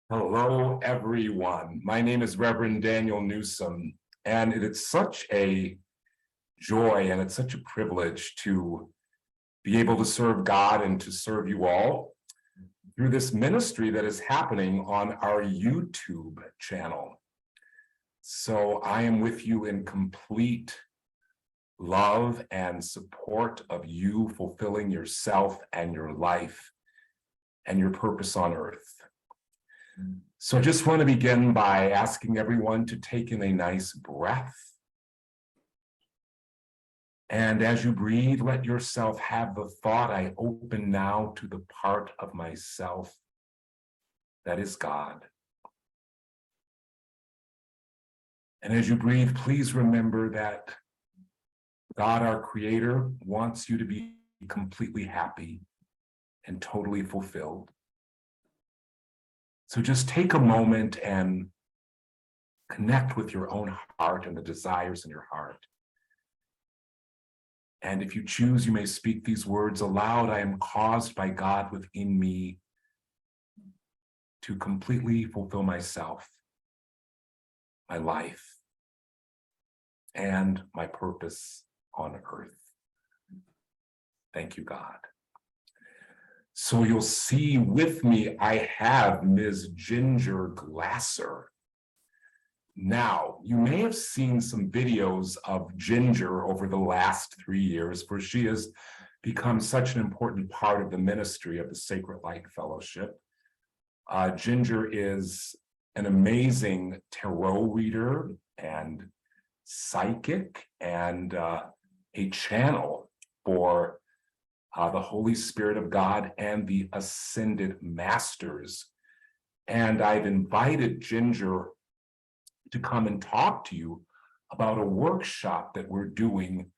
Hello, everyone. My name is Reverend Daniel Newsom, and it is such a joy and it's such a privilege to be able to serve God and to serve you all through this ministry that is happening on our YouTube channel. So I am with you in complete love and support of you fulfilling yourself and your life and your purpose on earth. So I just want to begin by asking everyone to take in a nice breath. And as you breathe, let yourself have the thought, I open now to the part of myself that is God. And as you breathe, please remember that God, our Creator, wants you to be completely happy and totally fulfilled. So just take a moment and connect with your own heart and the desires in your heart. And if you choose, you may speak these words aloud. I am caused by God within me to completely fulfill myself, my life, and my purpose on earth. Thank you, God. So you'll see with me, I have Ms. Ginger Glasser. Now, you may have seen some videos of Ginger over the last 3 years, for she has become such an important part of the ministry of the Sacred Light Fellowship. Ginger is an amazing tarot reader and psychic and a channel for the Holy Spirit of God and the Ascended Masters. And I've invited Ginger to come and talk to you about a workshop that we're doing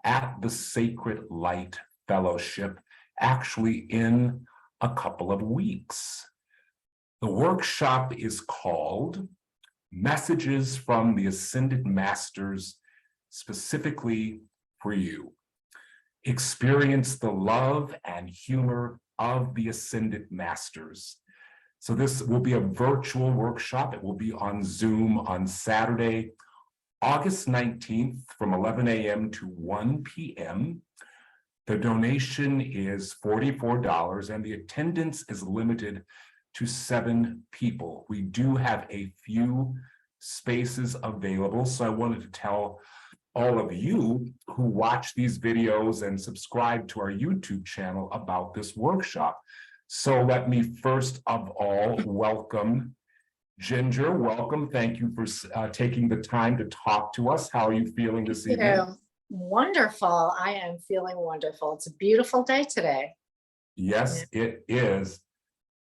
at the Sacred Light Fellowship, actually in a couple of weeks. The workshop is called Messages from the Ascended Masters, specifically for you. Experience the love and humor of the Ascended Masters. So this will be a virtual workshop. It will be on Zoom on Saturday, August 19th from 11 a.m. to 1 p.m. The donation is $44 and the attendance is limited to 7 people. We do have a few spaces available, so I wanted to tell all of you who watch these videos and subscribe to our YouTube channel about this workshop. So let me first of all welcome Ginger. Welcome. Thank you for taking the time to talk to us. How are you feeling this evening? Wonderful. I am feeling wonderful. It's a beautiful day today. Yes, it is.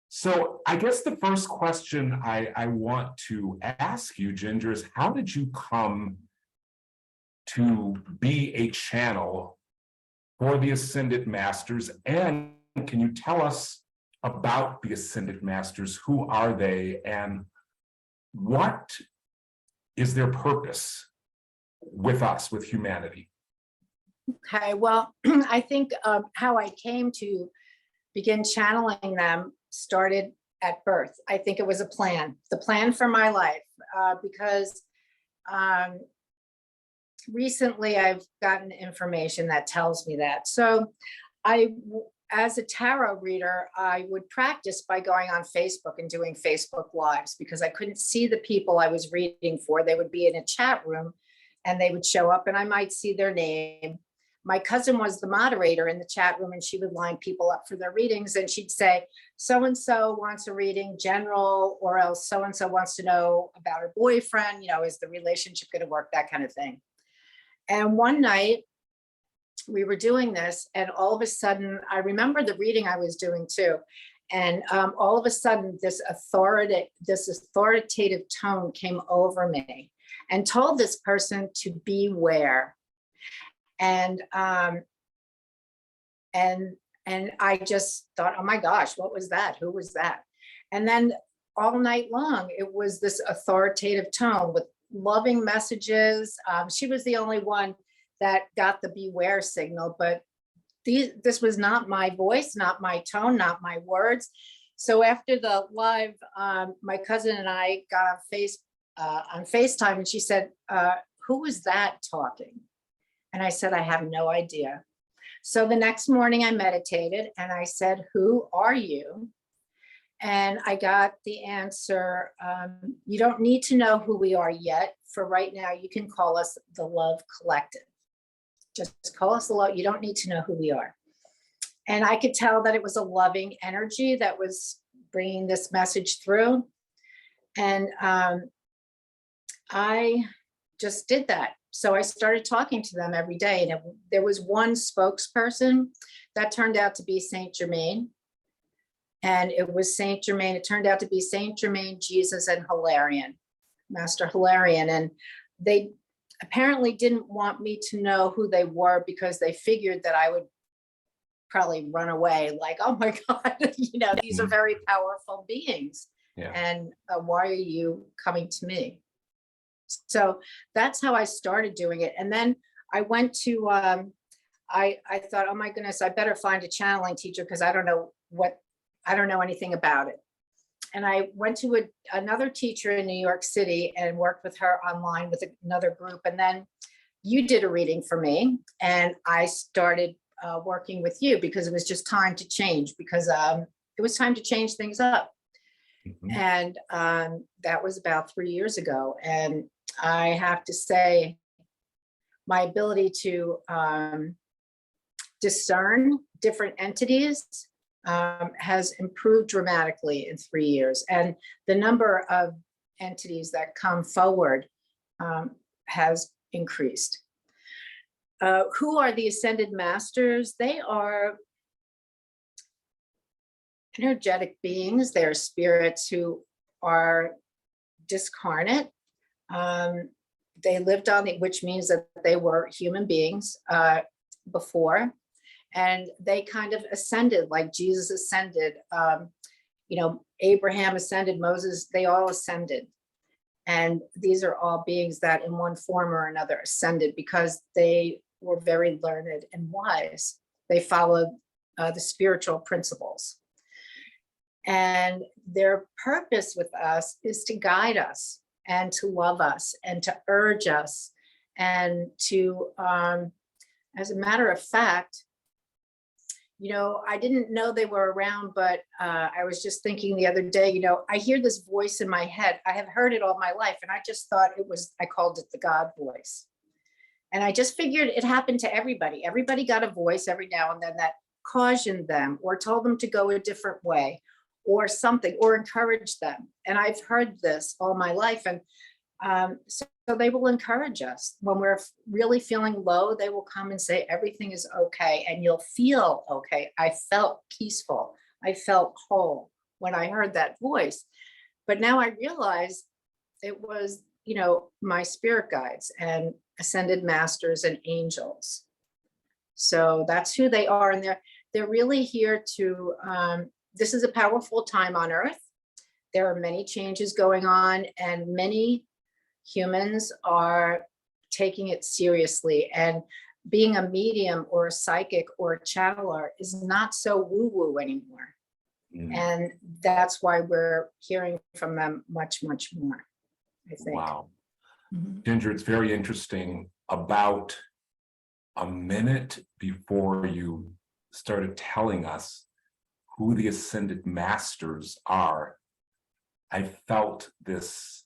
So I guess the first question I want to ask you, Ginger, is how did you come to be a channel for the Ascended Masters? And can you tell us about the Ascended Masters? Who are they and what is their purpose with us, with humanity? Okay, well, I think how I came to begin channeling them started at birth. I think it was a plan, the plan for my life, because recently I've gotten information that tells me that. So as a tarot reader, I would practice by going on Facebook and doing Facebook Lives because I couldn't see the people I was reading for. They would be in a chat room and they would show up and I might see their name. My cousin was the moderator in the chat room and she would line people up for their readings and she'd say, so-and-so wants a reading general, or else so-and-so wants to know about her boyfriend, is the relationship going to work, that kind of thing. And one night we were doing this and all of a sudden, I remember the reading I was doing too. And all of a sudden this authoritative tone came over me and told this person to beware. And I just thought, oh my gosh, what was that? Who was that? And then all night long, it was this authoritative tone with loving messages. She was the only one that got the beware signal, but this was not my voice, not my tone, not my words. So after the live, my cousin and I got on FaceTime, and she said, who was that talking? And I said, I have no idea. So the next morning I meditated and I said, who are you? And I got the answer, you don't need to know who we are yet. For right now, you can call us the Love Collective. Just call us the love. You don't need to know who we are. And I could tell that it was a loving energy that was bringing this message through. And I just did that. So I started talking to them every day. And there was one spokesperson that turned out to be Saint Germain. And it was Saint Germain. It turned out to be Saint Germain, Jesus, and Hilarian, Master Hilarian. And they apparently didn't want me to know who they were because they figured that I would probably run away, like, oh my God, these are very powerful beings. Yeah. And why are you coming to me? So that's how I started doing it. And then I went to, I thought, oh my goodness, I better find a channeling teacher because I don't know anything about it. And I went to another teacher in New York City and worked with her online with another group. And then you did a reading for me, and I started working with you because it was just time to change, because it was time to change things up. Mhm. And that was about 3 years ago. And I have to say, my ability to discern different entities has improved dramatically in 3 years. And the number of entities that come forward has increased. Who are the Ascended Masters? They are energetic beings. They're spirits who are discarnate. They lived on which means that they were human beings before. And they kind of ascended, like Jesus ascended, Abraham ascended, Moses, they all ascended. And these are all beings that in one form or another ascended because they were very learned and wise. They followed the spiritual principles. And their purpose with us is to guide us and to love us and to urge us and to, as a matter of fact, I didn't know they were around, but I was just thinking the other day, I hear this voice in my head. I have heard it all my life. And I just thought I called it the God voice. And I just figured it happened to everybody. Everybody got a voice every now and then that cautioned them or told them to go a different way or something, or encouraged them. And I've heard this all my life. And so they will encourage us when we're really feeling low. They will come and say, everything is okay. And you'll feel okay. I felt peaceful. I felt whole when I heard that voice. But now I realize it was, my spirit guides and ascended masters and angels. So that's who they are. And they're really here to, this is a powerful time on Earth. There are many changes going on, and many humans are taking it seriously, and being a medium or a psychic or a channeler is not so woo-woo anymore. And that's why we're hearing from them much, much more, I think. Wow. Ginger, it's very interesting. About a minute before you started telling us who the Ascended Masters are, I felt this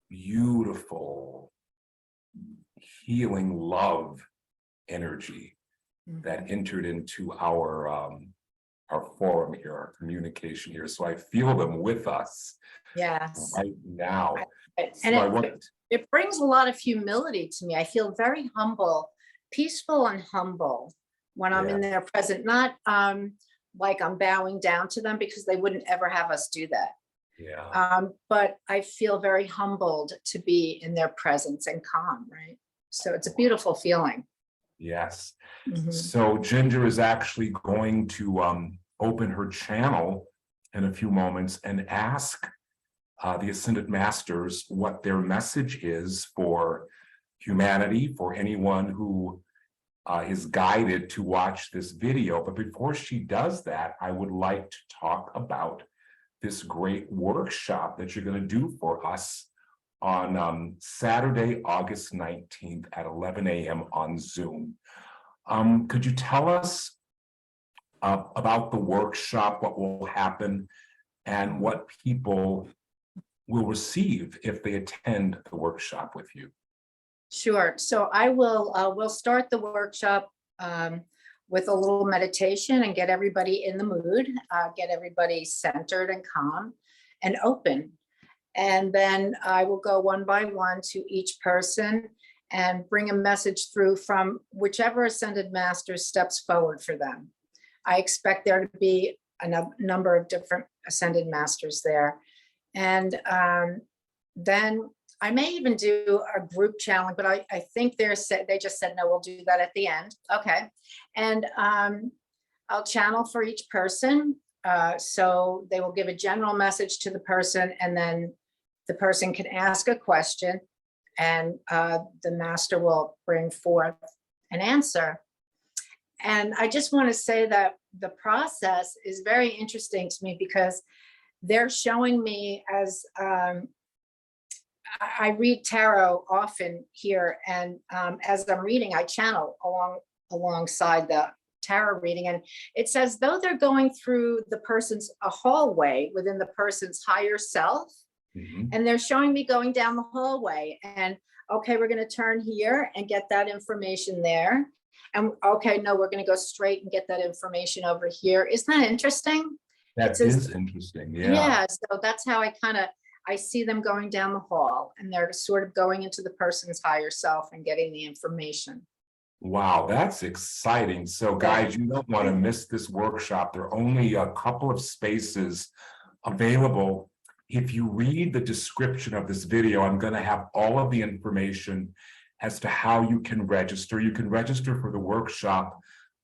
beautiful, healing love energy that entered into our forum here, our communication here. So I feel them with us Yes. right now. And it brings a lot of humility to me. I feel very humble, peaceful and humble when I'm in their presence, not like I'm bowing down to them, because they wouldn't ever have us do that. Yeah. But I feel very humbled to be in their presence and calm, right? So it's a beautiful feeling. Yes. So Ginger is actually going to open her channel in a few moments and ask the Ascended Masters what their message is for humanity, for anyone who is guided to watch this video. But before she does that, I would like to talk about this great workshop that you're going to do for us on Saturday, August 19th at 11 a.m. on Zoom. Could you tell us about the workshop, what will happen, and what people will receive if they attend the workshop with you? Sure. So I will, we'll start the workshop with a little meditation and get everybody in the mood, get everybody centered and calm and open. And then I will go one by one to each person and bring a message through from whichever ascended master steps forward for them. I expect there to be a number of different ascended masters there. And then I may even do a group challenge, but I think they just said, no, we'll do that at the end. Okay. And I'll channel for each person. So they will give a general message to the person, and then the person can ask a question, and the master will bring forth an answer. And I just want to say that the process is very interesting to me, because they're showing me as I read tarot often here, and as I'm reading, I channel alongside the tarot reading, and it's as though they're going through a hallway within the person's higher self. And they're showing me going down the hallway, and okay, we're going to turn here and get that information there. And okay, no, we're going to go straight and get that information over here. Isn't that interesting? That is interesting. Yeah. Yeah. So that's how I see them going down the hall, and they're sort of going into the person's higher self and getting the information. Wow, that's exciting. So guys, you don't want to miss this workshop. There are only a couple of spaces available. If you read the description of this video, I'm going to have all of the information as to how you can register. You can register for the workshop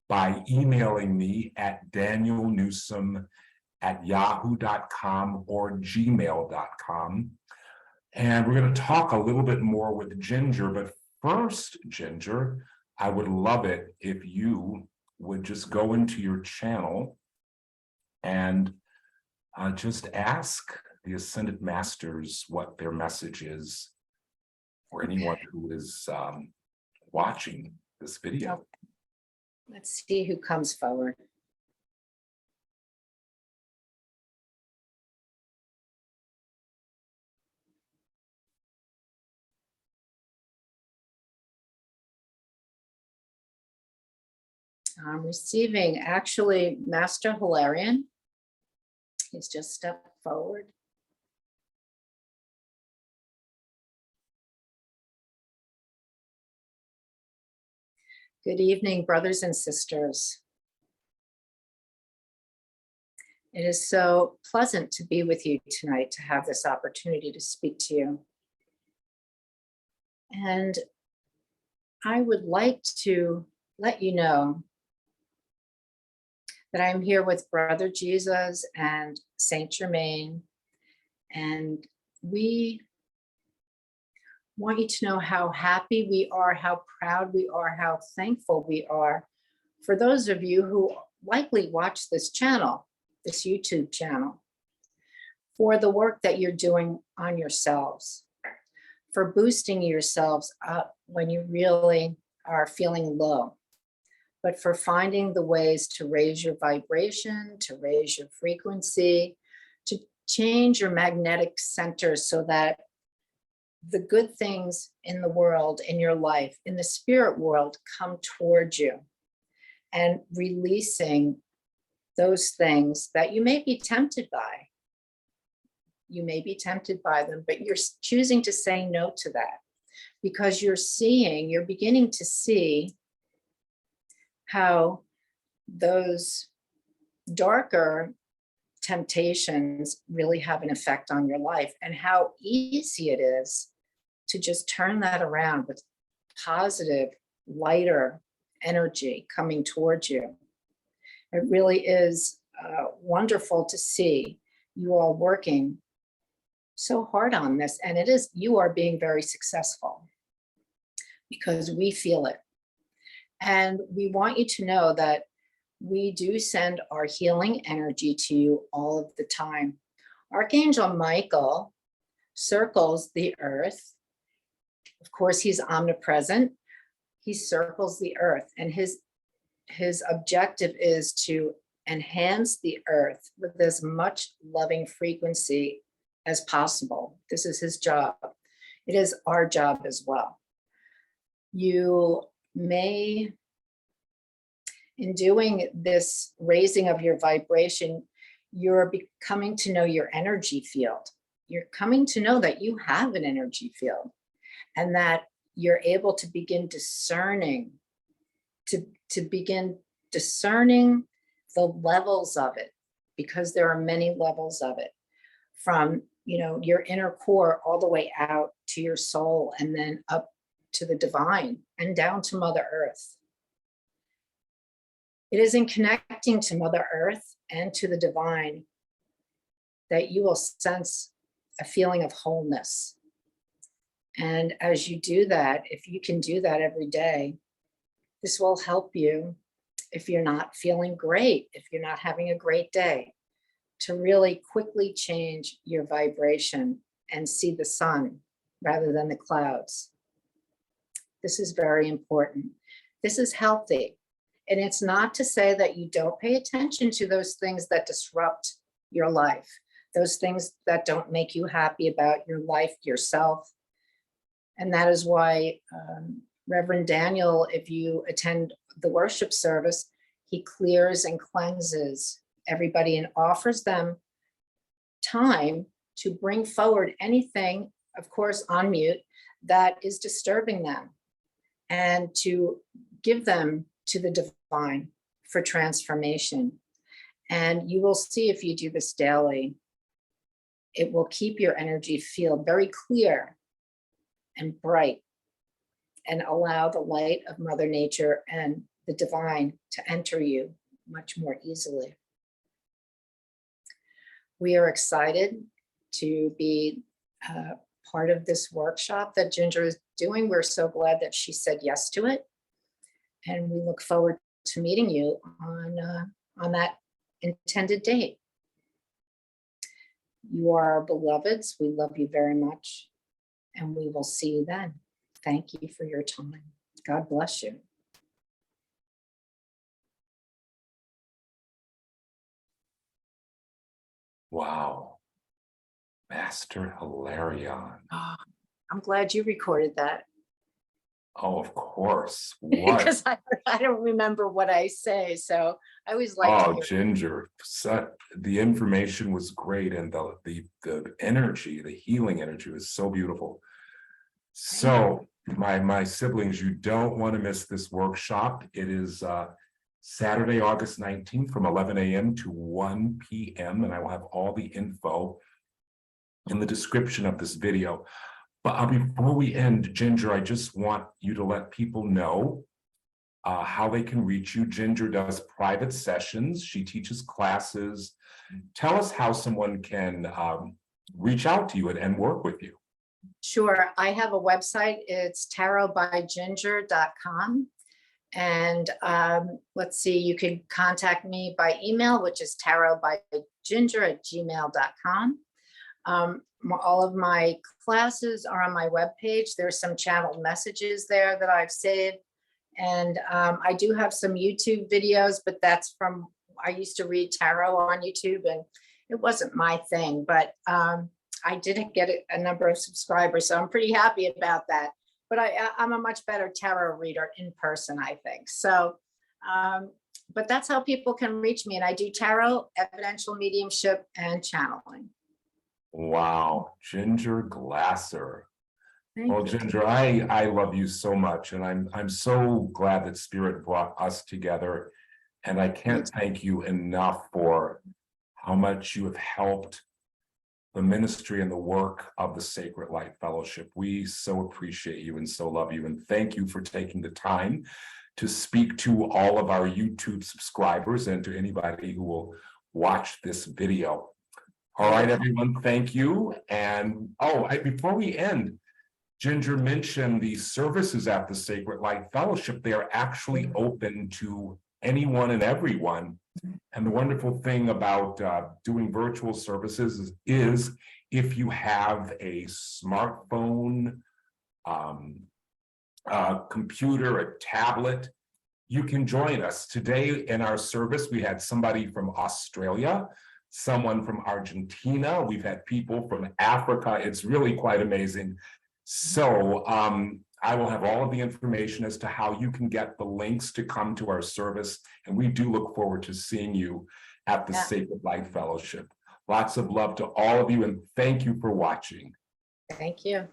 by emailing me at danielnewsome@yahoo.com or gmail.com. And we're going to talk a little bit more with Ginger. But first, Ginger, I would love it if you would just go into your channel and just ask the Ascended Masters what their message is for anyone who is watching this video. Let's see who comes forward. I'm receiving actually Master Hilarian. He's just stepped forward. Good evening, brothers and sisters. It is so pleasant to be with you tonight, to have this opportunity to speak to you. And I would like to let you know that I'm here with Brother Jesus and Saint Germain, and we want you to know how happy we are, how proud we are, how thankful we are for those of you who likely watch this channel, this YouTube channel, for the work that you're doing on yourselves, for boosting yourselves up when you really are feeling low, but for finding the ways to raise your vibration, to raise your frequency, to change your magnetic center so that the good things in the world, in your life, in the spirit world, come towards you, and releasing those things that you may be tempted by. You may be tempted by them, but you're choosing to say no to that, because you're beginning to see how those darker temptations really have an effect on your life, and how easy it is to just turn that around with positive, lighter energy coming towards you. It really is wonderful to see you all working so hard on this. And you are being very successful, because we feel it. And we want you to know that we do send our healing energy to you all of the time. Archangel Michael circles the earth. Of course, he's omnipresent. He circles the earth, and his objective is to enhance the earth with as much loving frequency as possible. This is his job. It is our job as well. You may, in doing this raising of your vibration, you're coming to know your energy field. You're coming to know that you have an energy field, and that you're able to begin discerning, to begin discerning the levels of it, because there are many levels of it, from your inner core all the way out to your soul, and then up to the divine and down to Mother Earth. It is in connecting to Mother Earth and to the divine that you will sense a feeling of wholeness. And as you do that, if you can do that every day, this will help you if you're not feeling great, if you're not having a great day, to really quickly change your vibration and see the sun rather than the clouds. This is very important. This is healthy. And it's not to say that you don't pay attention to those things that disrupt your life, those things that don't make you happy about your life, yourself. And that is why Reverend Daniel, if you attend the worship service, he clears and cleanses everybody and offers them time to bring forward anything, of course, on mute, that is disturbing them, and to give them to the divine for transformation. And you will see, if you do this daily, it will keep your energy field very clear and bright, and allow the light of Mother Nature and the divine to enter you much more easily. We are excited to be part of this workshop that Ginger is doing. We're so glad that she said yes to it. And we look forward to meeting you on that intended date. You are our beloveds. We love you very much. And we will see you then. Thank you for your time. God bless you. Wow. Master Hilarian. Oh, I'm glad you recorded that. Oh, of course. What? Because I don't remember what I say. So I always like to Oh, hear. Ginger, the information was great, and the energy, the healing energy was so beautiful. So my siblings, you don't want to miss this workshop. It is Saturday, August 19th from 11 a.m. to 1 p.m. And I will have all the info in the description of this video. But before we end, Ginger, I just want you to let people know how they can reach you. Ginger does private sessions. She teaches classes. Tell us how someone can reach out to you and work with you. Sure. I have a website. It's tarotbyginger.com. And let's see, you can contact me by email, which is tarotbyginger@gmail.com. All of my classes are on my webpage. There's some channeled messages there that I've saved. And I do have some YouTube videos, but that's from, I used to read tarot on YouTube, and it wasn't my thing, but I did get a number of subscribers, so I'm pretty happy about that. But I'm a much better tarot reader in person, I think. So, but that's how people can reach me. And I do tarot, evidential mediumship, and channeling. Wow, Ginger Glasser. Well, Thank you. Ginger, I love you so much, and I'm so glad that Spirit brought us together. And I can't thank you enough for how much you have helped the ministry and the work of the Sacred Light Fellowship. We so appreciate you and so love you. And thank you for taking the time to speak to all of our YouTube subscribers and to anybody who will watch this video. All right, everyone, thank you. And before we end, Ginger mentioned the services at the Sacred Light Fellowship. They are actually open to anyone and everyone. And the wonderful thing about doing virtual services is if you have a smartphone, a computer, a tablet, you can join us. Today in our service, we had somebody from Australia, someone from Argentina. We've had people from Africa. It's really quite amazing. So I will have all of the information as to how you can get the links to come to our service. And we do look forward to seeing you at the Sacred Light Fellowship. Lots of love to all of you, and thank you for watching. Thank you.